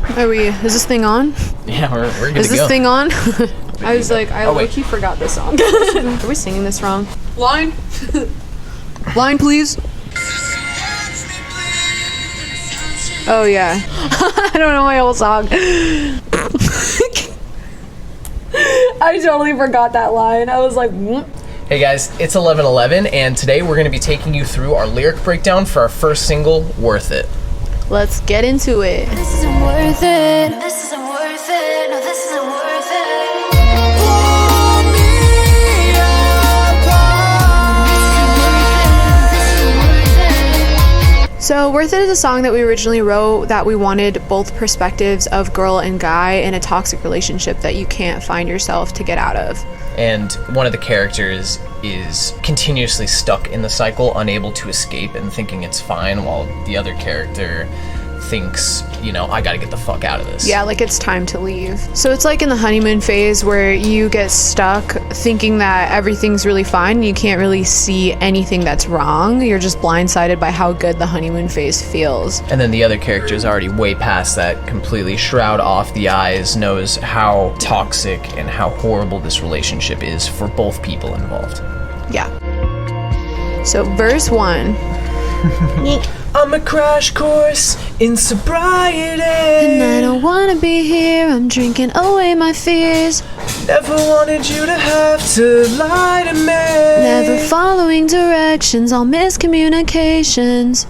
Is this thing on? Yeah, we're good to go. Is this thing on? I was like, I low-key forgot this song. Are we singing this wrong? Line? Line, please. Oh, yeah. I don't know my whole song. I totally forgot that line. I was like, Hey guys, it's 11:11, and today we're going to be taking you through our lyric breakdown for our first single, Worth It. Let's get into it. This isn't worth it. This isn't worth it. No, this isn't worth it. Pull me apart. So Worth It is a song that we originally wrote that we wanted both perspectives of girl and guy in a toxic relationship that you can't find yourself to get out of. And one of the characters is continuously stuck in the cycle, unable to escape and thinking it's fine, while the other character thinks, I gotta get the fuck out of this. Yeah, like it's time to leave. So it's like in the honeymoon phase where you get stuck thinking that everything's really fine and you can't really see anything that's wrong. You're just blindsided by how good the honeymoon phase feels. And then the other character is already way past that, completely shroud off the eyes, knows how toxic and how horrible this relationship is for both people involved. Yeah. So verse 1. I'm a crash course in sobriety, And I don't wanna be here, I'm drinking away my fears. Never wanted you to have to lie to me. Never following directions, all miscommunications.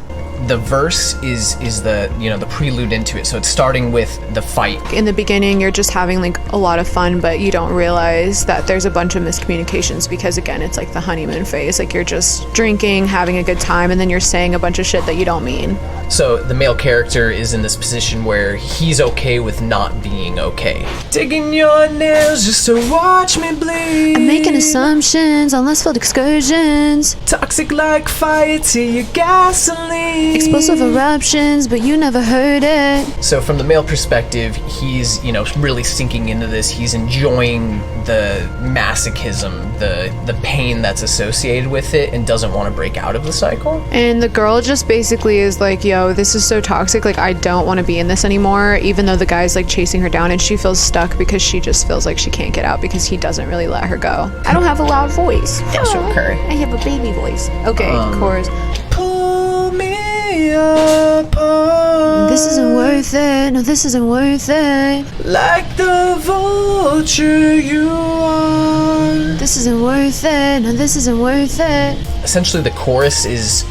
The verse is the the prelude into it, so it's starting with the fight. In the beginning, you're just having like a lot of fun, but you don't realize that there's a bunch of miscommunications because again, it's like the honeymoon phase. Like you're just drinking, having a good time, and then you're saying a bunch of shit that you don't mean. So the male character is in this position where he's okay with not being okay. Digging your nails just to watch me bleed. I'm making assumptions on less filled excursions. Toxic like fire to your gasoline. Explosive eruptions, but you never heard it. So from the male perspective, he's, really sinking into this. He's enjoying the masochism, the pain that's associated with it, and doesn't want to break out of the cycle. And the girl just basically is like, yo, this is so toxic. Like, I don't want to be in this anymore, even though the guy's like chasing her down, and she feels stuck because she just feels like she can't get out because he doesn't really let her go. I don't have a loud voice. That's okay. I have a baby voice. Okay, chorus. Pull me apart. This isn't worth it. No, this isn't worth it. Like the vulture you are. This isn't worth it. No, this isn't worth it. Essentially, the chorus is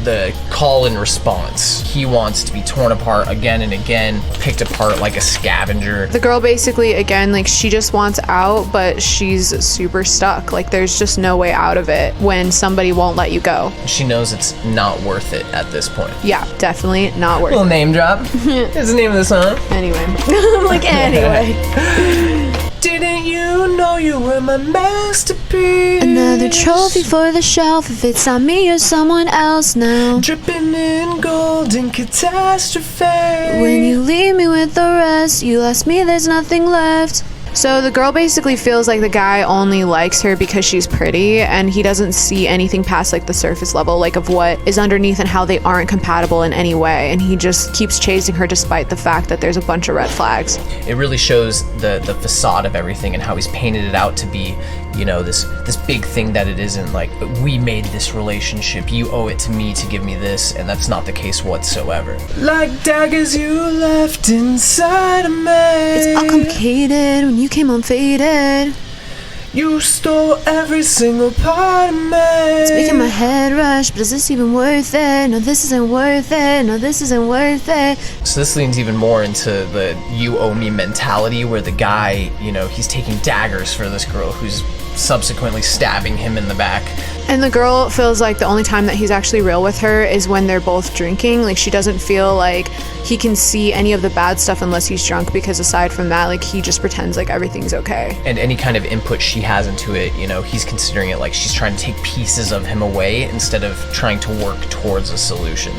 the call and response. He wants to be torn apart again and again, picked apart like a scavenger. The girl basically, again, like she just wants out, but she's super stuck. Like there's just no way out of it when somebody won't let you go. She knows it's not worth it at this point. Yeah, definitely not worth Little it. name drop. It's the name of the song. Anyway. I'm like, anyway. Didn't you know you were my masterpiece? Another trophy for the shelf. If it's not me or someone else now. Drippin in golden catastrophe. When you leave me with the rest, you lost me, there's nothing left. So the girl basically feels like the guy only likes her because she's pretty, and he doesn't see anything past like the surface level, like of what is underneath and how they aren't compatible in any way, and he just keeps chasing her despite the fact that there's a bunch of red flags. It really shows the facade of everything and how he's painted it out to be, this big thing that it isn't. Like, we made this relationship, you owe it to me to give me this, and that's not the case whatsoever. Like daggers you left inside of me. It's all complicated when you came home faded. You stole every single part of me. It's making my head rush, but is this even worth it? No, this isn't worth it. No, this isn't worth it. So this leans even more into the you owe me mentality, where the guy, he's taking daggers for this girl who's subsequently stabbing him in the back. And the girl feels like the only time that he's actually real with her is when they're both drinking. Like, she doesn't feel like he can see any of the bad stuff unless he's drunk, because aside from that, like, he just pretends like everything's okay. And any kind of input she has into it, he's considering it like she's trying to take pieces of him away instead of trying to work towards a solution.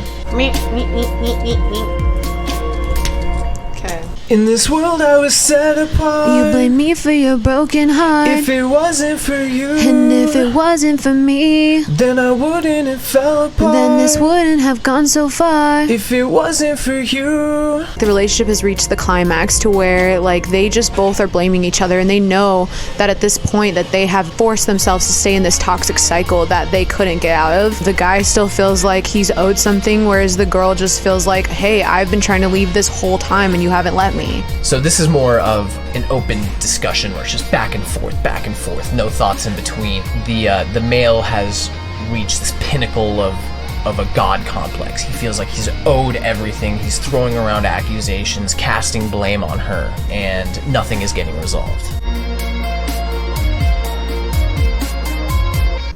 Okay. In this world I was set apart. You blame me for your broken heart. If it wasn't for you, and if it wasn't for me, then I wouldn't have fell apart. then this wouldn't have gone so far. If it wasn't for you. The relationship has reached the climax to where like they just both are blaming each other, and they know that at this point that they have forced themselves to stay in this toxic cycle that they couldn't get out of. The guy still feels like he's owed something, whereas the girl just feels like, hey, I've been trying to leave this whole time and you haven't let me. So this is more of an open discussion where it's just back and forth, no thoughts in between. The male has reached this pinnacle of a god complex. He feels like he's owed everything. He's throwing around accusations, casting blame on her, and nothing is getting resolved.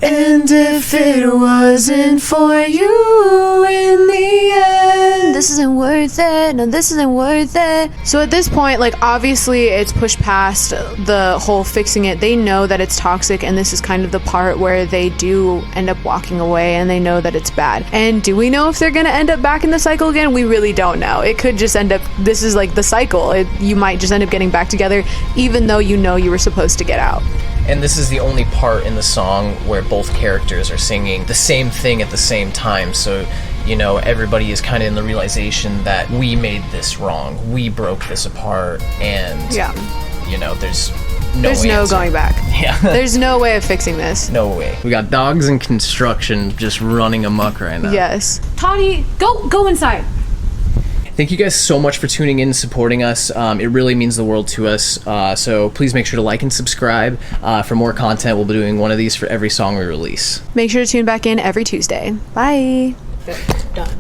And if it wasn't for you in the end, this isn't worth it. No, this isn't worth it. So at this point, like, obviously it's pushed past the whole fixing it. They know that it's toxic, and this is kind of the part where they do end up walking away, and they know that it's bad. And do we know if they're gonna end up back in the cycle again? We really don't know. It could just end up, this is like the cycle. You might just end up getting back together, even though you know you were supposed to get out. And this is the only part in the song where both characters are singing the same thing at the same time. So, you know, everybody is kind of in the realization that we made this wrong. We broke this apart. And, you know, there's no answer. Going back. Yeah. There's no way of fixing this. No way. We got dogs in construction just running amok right now. Yes. Toddy, go inside. Thank you guys so much for tuning in and supporting us. It really means the world to us. So please make sure to like and subscribe for more content. We'll be doing one of these for every song we release. Make sure to tune back in every Tuesday. Bye. Done.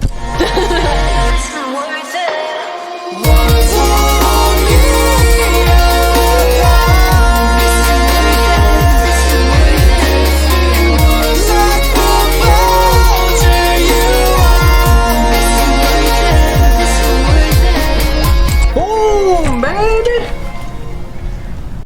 Boom, baby!